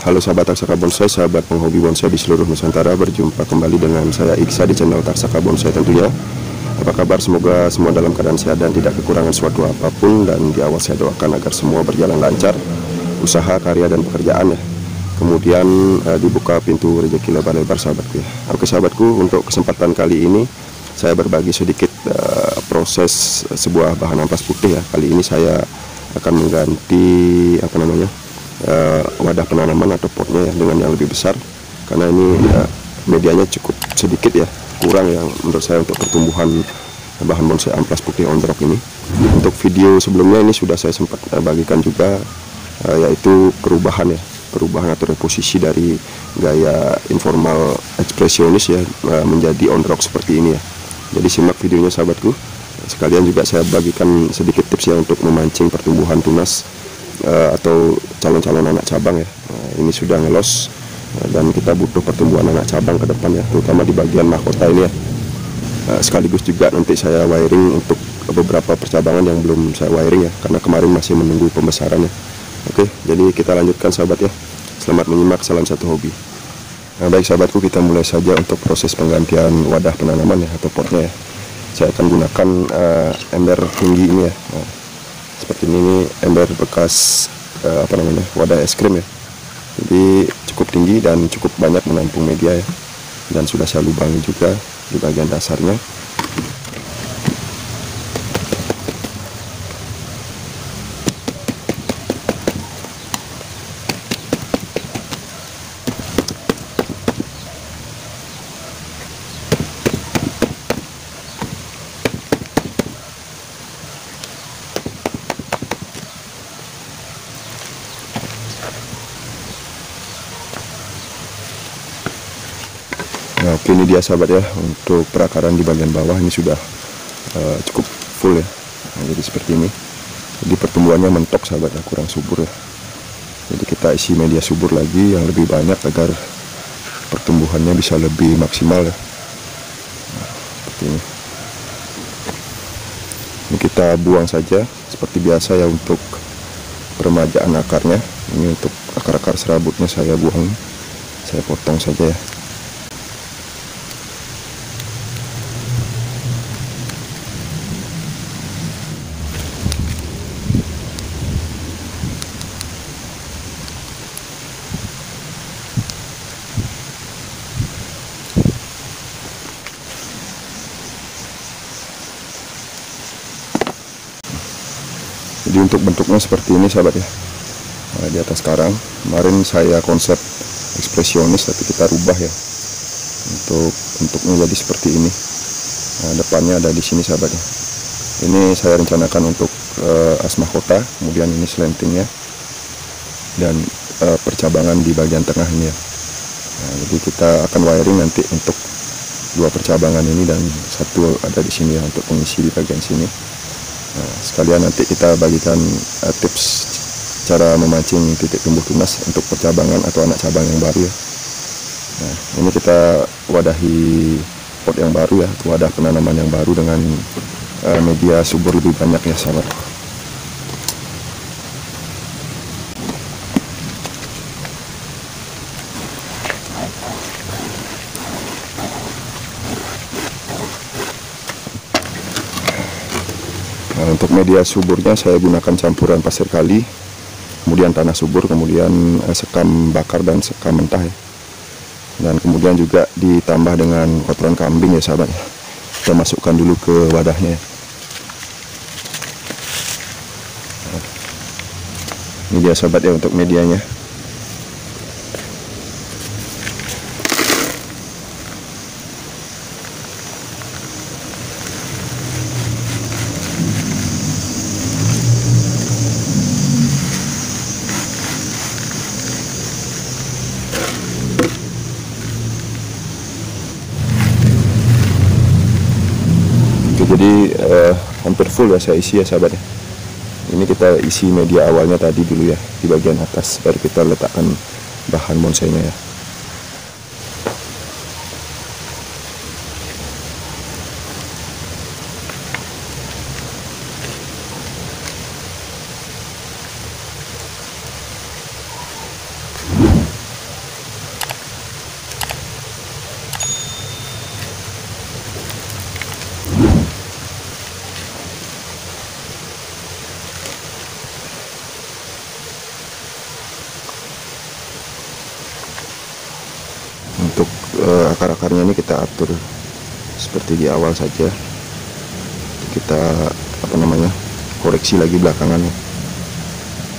Halo sahabat Tarsaka Bonsai, sahabat penghobi bonsai di seluruh Nusantara. Berjumpa kembali dengan saya Iksa di channel Tarsaka Bonsai tentunya. Apa kabar? Semoga semua dalam keadaan sehat dan tidak kekurangan suatu apapun. Dan di awal saya doakan agar semua berjalan lancar, usaha, karya, dan pekerjaan ya. Kemudian dibuka pintu rezeki lebar-lebar sahabatku ya. Oke sahabatku, untuk kesempatan kali ini saya berbagi sedikit proses sebuah bahan amplas putih ya. Kali ini saya akan mengganti wadah penanaman atau potnya ya, dengan yang lebih besar, karena ini medianya cukup sedikit ya, kurang ya menurut saya untuk pertumbuhan bahan bonsai amplas putih ondrok ini. Untuk video sebelumnya ini sudah saya sempat bagikan juga, yaitu perubahan atau reposisi dari gaya informal ekspresionis ya menjadi ondrok seperti ini ya. Jadi simak videonya sahabatku. Sekalian juga saya bagikan sedikit tips ya untuk memancing pertumbuhan tunas atau calon-calon anak cabang ya. Ini sudah ngelos dan kita butuh pertumbuhan anak cabang ke depan ya, terutama di bagian mahkota ini ya. Sekaligus juga nanti saya wiring untuk beberapa percabangan yang belum saya wiring ya, karena kemarin masih menunggu pembesaran ya. Oke, jadi kita lanjutkan sahabat ya. Selamat menyimak, salam satu hobi. Nah, baik sahabatku, kita mulai saja untuk proses penggantian wadah penanaman ya atau potnya ya. Saya akan gunakan ember tinggi ini ya. Nah, seperti ini ember bekas wadah es krim ya. Jadi cukup tinggi dan cukup banyak menampung media ya. Dan sudah saya lubangi juga di bagian dasarnya. Nah, oke, ini dia sahabat ya, untuk perakaran di bagian bawah ini sudah cukup full ya. Nah, jadi seperti ini. Jadi pertumbuhannya mentok sahabat ya, kurang subur ya. Jadi kita isi media subur lagi yang lebih banyak agar pertumbuhannya bisa lebih maksimal ya. Nah, seperti ini. Ini kita buang saja seperti biasa ya untuk peremajaan akarnya. Ini untuk akar-akar serabutnya saya buang, saya potong saja ya. Jadi untuk bentuknya seperti ini sahabat ya. Nah, di atas karang kemarin saya konsep ekspresionis, tapi kita rubah ya untuk bentuknya jadi seperti ini. Nah, depannya ada di sini sahabat ya. Ini saya rencanakan untuk as mahkota, kemudian ini slantingnya dan percabangan di bagian tengah ini ya. Nah, jadi kita akan wiring nanti untuk dua percabangan ini dan satu ada di sini ya untuk pengisi di bagian sini. Nah, sekalian nanti kita bagikan tips cara memancing titik tumbuh tunas untuk percabangan atau anak cabang yang baru ya. Nah, ini kita wadahi pot yang baru ya, wadah penanaman yang baru dengan media subur lebih banyak ya sahabat. Nah, untuk media suburnya saya gunakan campuran pasir kali, kemudian tanah subur, kemudian sekam bakar dan sekam mentah ya. Dan kemudian juga ditambah dengan kotoran kambing ya sahabat. Kita masukkan dulu ke wadahnya. Nah, ini dia sahabat ya untuk medianya. Jadi hampir full ya saya isi ya sahabat ya. Ini kita isi media awalnya tadi dulu ya di bagian atas, baru kita letakkan bahan bonsainya ya. akar-akarnya ini kita atur seperti di awal saja. Kita koreksi lagi belakangan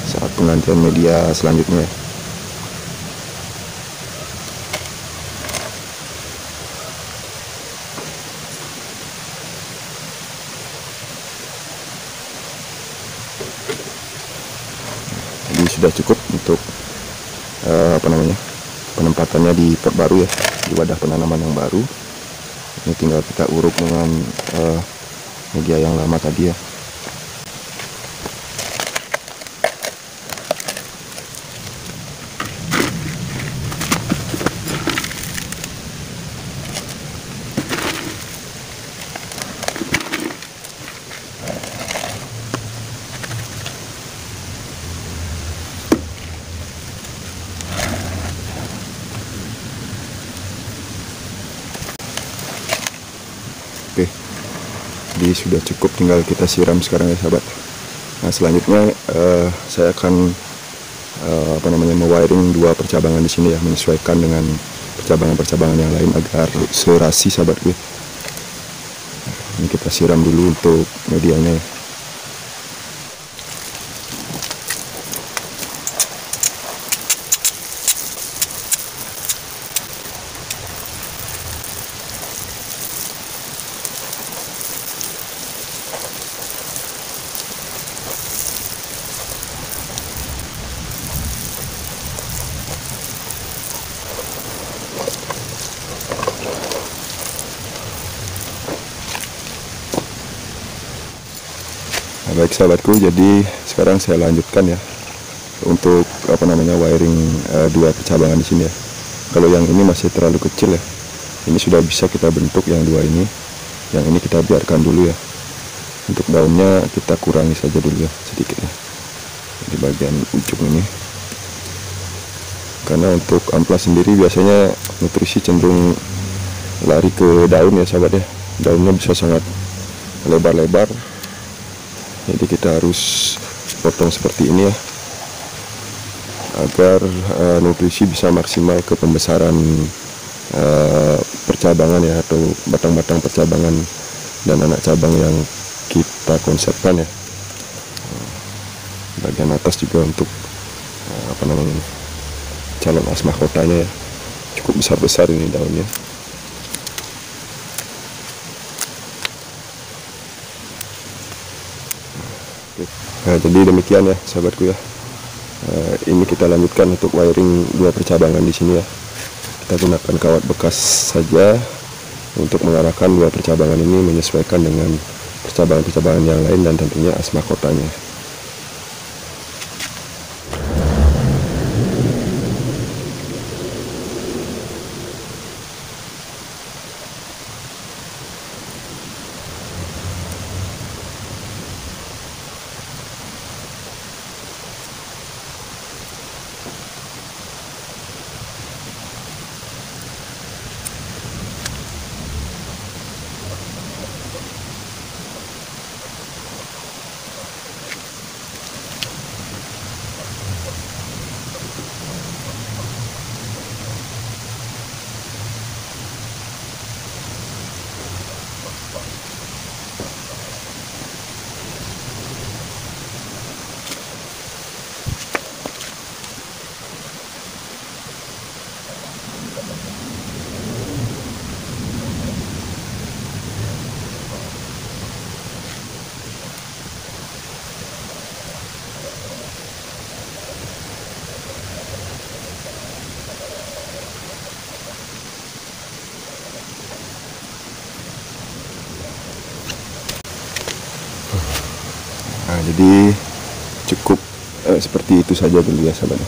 saat penggantian media selanjutnya. Jadi sudah cukup untuk penempatannya di pot baru ya, di wadah penanaman yang baru. Ini tinggal kita uruk dengan media yang lama tadi ya. Oke, jadi sudah cukup, tinggal kita siram sekarang ya sahabat. Nah selanjutnya saya akan mewiring dua percabangan di sini ya, menyesuaikan dengan percabangan-percabangan yang lain agar serasi sahabat gue. Ini kita siram dulu untuk medianya ya. Nah, baik sahabatku, jadi sekarang saya lanjutkan ya untuk wiring dua percabangan di sini ya. Kalau yang ini masih terlalu kecil ya, ini sudah bisa kita bentuk yang dua ini. Yang ini kita biarkan dulu ya. Untuk daunnya kita kurangi saja dulu ya, sedikit ya, di bagian ujung ini. Karena untuk amplas sendiri biasanya nutrisi cenderung lari ke daun ya sahabat ya. Daunnya bisa sangat lebar-lebar. Jadi kita harus potong seperti ini ya, agar nutrisi bisa maksimal ke pembesaran percabangan ya, atau batang-batang percabangan dan anak cabang yang kita konsepkan ya. Bagian atas juga untuk calon as mahkotanya ya, cukup besar-besar ini daunnya. Nah, jadi demikian ya sahabatku ya. Ini kita lanjutkan untuk wiring dua percabangan di sini ya. Kita gunakan kawat bekas saja untuk mengarahkan dua percabangan ini menyesuaikan dengan percabangan-percabangan yang lain dan tentunya as mahkotanya. Nah, jadi cukup seperti itu saja dulu ya sahabat.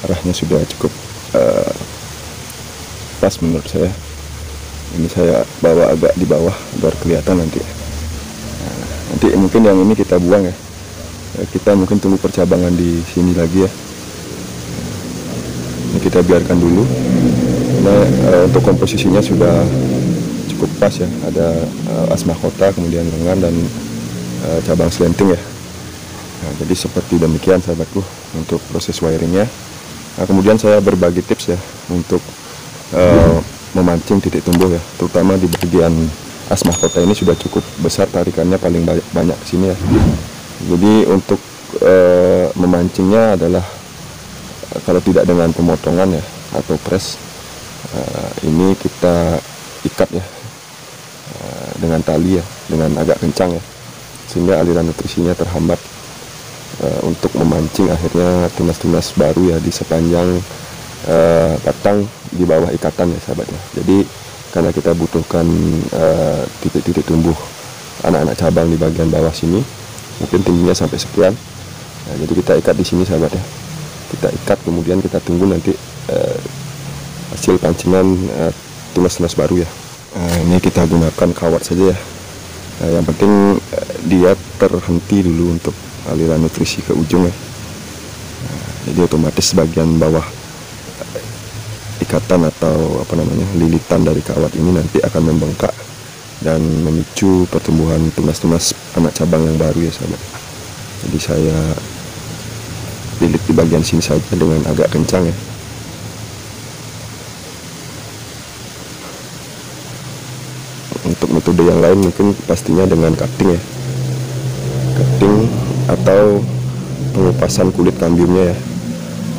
Arahnya sudah cukup pas menurut saya. Ini saya bawa agak di bawah biar kelihatan nanti. Nah, nanti mungkin yang ini kita buang ya. Kita mungkin tunggu percabangan di sini lagi ya. Ini kita biarkan dulu. Nah, untuk komposisinya sudah cukup pas ya. Ada as mahkota, kemudian lengan dan cabang selenting ya. Nah, jadi seperti demikian sahabatku untuk proses wiringnya. Nah, kemudian saya berbagi tips ya untuk memancing titik tumbuh ya, terutama di bagian as mahkota ini sudah cukup besar, tarikannya paling banyak ke sini ya. Jadi untuk memancingnya adalah kalau tidak dengan pemotongan ya atau press, ini kita ikat ya dengan tali ya, dengan agak kencang ya, sehingga aliran nutrisinya terhambat untuk memancing akhirnya tunas-tunas baru ya di sepanjang batang di bawah ikatan ya sahabat ya. Jadi karena kita butuhkan titik-titik tumbuh anak-anak cabang di bagian bawah sini, mungkin tingginya sampai sekian. Nah, jadi kita ikat di sini sahabat ya. Kita ikat, kemudian kita tunggu nanti hasil pancingan tunas-tunas baru ya. Ini kita gunakan kawat saja ya. Yang penting dia terhenti dulu untuk aliran nutrisi ke ujung ya. Jadi otomatis bagian bawah ikatan atau lilitan dari kawat ini nanti akan membengkak dan memicu pertumbuhan tunas-tunas anak cabang yang baru ya sahabat. Jadi saya lilit di bagian sini saja dengan agak kencang ya. Untuk metode yang lain mungkin pastinya dengan cutting ya, cutting atau pengupasan kulit kambingnya ya.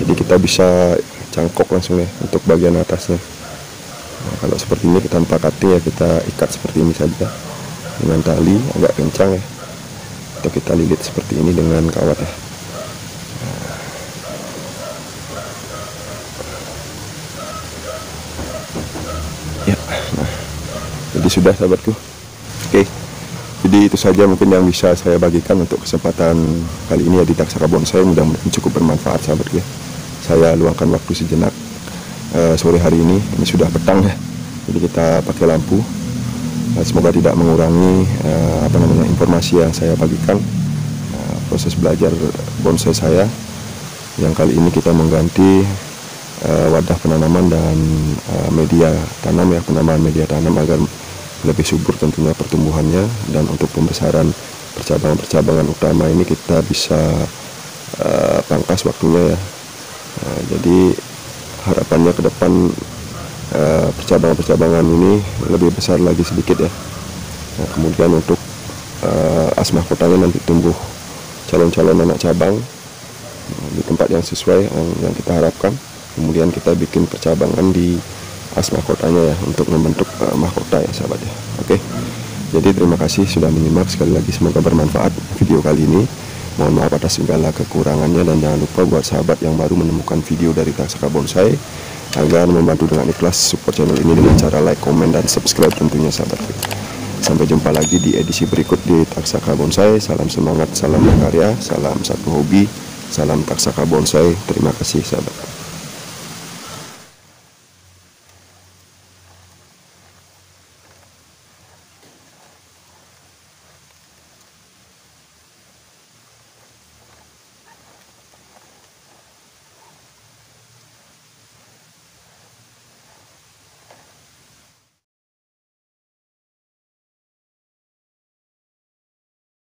Jadi kita bisa cangkok langsung ya untuk bagian atasnya. Nah, kalau seperti ini tanpa cutting ya, kita ikat seperti ini saja dengan tali agak kencang ya, atau kita lilit seperti ini dengan kawat ya. Nah, jadi sudah sahabatku. Oke, jadi itu saja mungkin yang bisa saya bagikan untuk kesempatan kali ini ya di Taksaka Bonsai. Mudah-mudahan cukup bermanfaat sahabatku ya. Saya luangkan waktu sejenak sore hari ini sudah petang ya, jadi kita pakai lampu. Semoga tidak mengurangi informasi yang saya bagikan, proses belajar bonsai saya yang kali ini kita mengganti wadah penanaman dan media tanam ya, penambahan media tanam agar lebih subur tentunya pertumbuhannya, dan untuk pembesaran percabangan-percabangan utama ini kita bisa pangkas waktunya ya. Jadi harapannya ke depan percabangan-percabangan ini lebih besar lagi sedikit ya. Nah, kemudian untuk as mahkotanya nanti tumbuh calon-calon anak cabang di tempat yang sesuai yang kita harapkan. Kemudian kita bikin percabangan di as mahkotanya ya, untuk membentuk mahkota ya sahabat ya. Oke, jadi terima kasih sudah menyimak. Sekali lagi semoga bermanfaat video kali ini. Mohon maaf atas segala kekurangannya, dan jangan lupa buat sahabat yang baru menemukan video dari Taksaka Bonsai agar membantu dengan ikhlas support channel ini dengan cara like, komen, dan subscribe tentunya sahabat. Sampai jumpa lagi di edisi berikut di Taksaka Bonsai. Salam semangat, salam berkarya, salam satu hobi, salam Taksaka Bonsai. Terima kasih sahabat.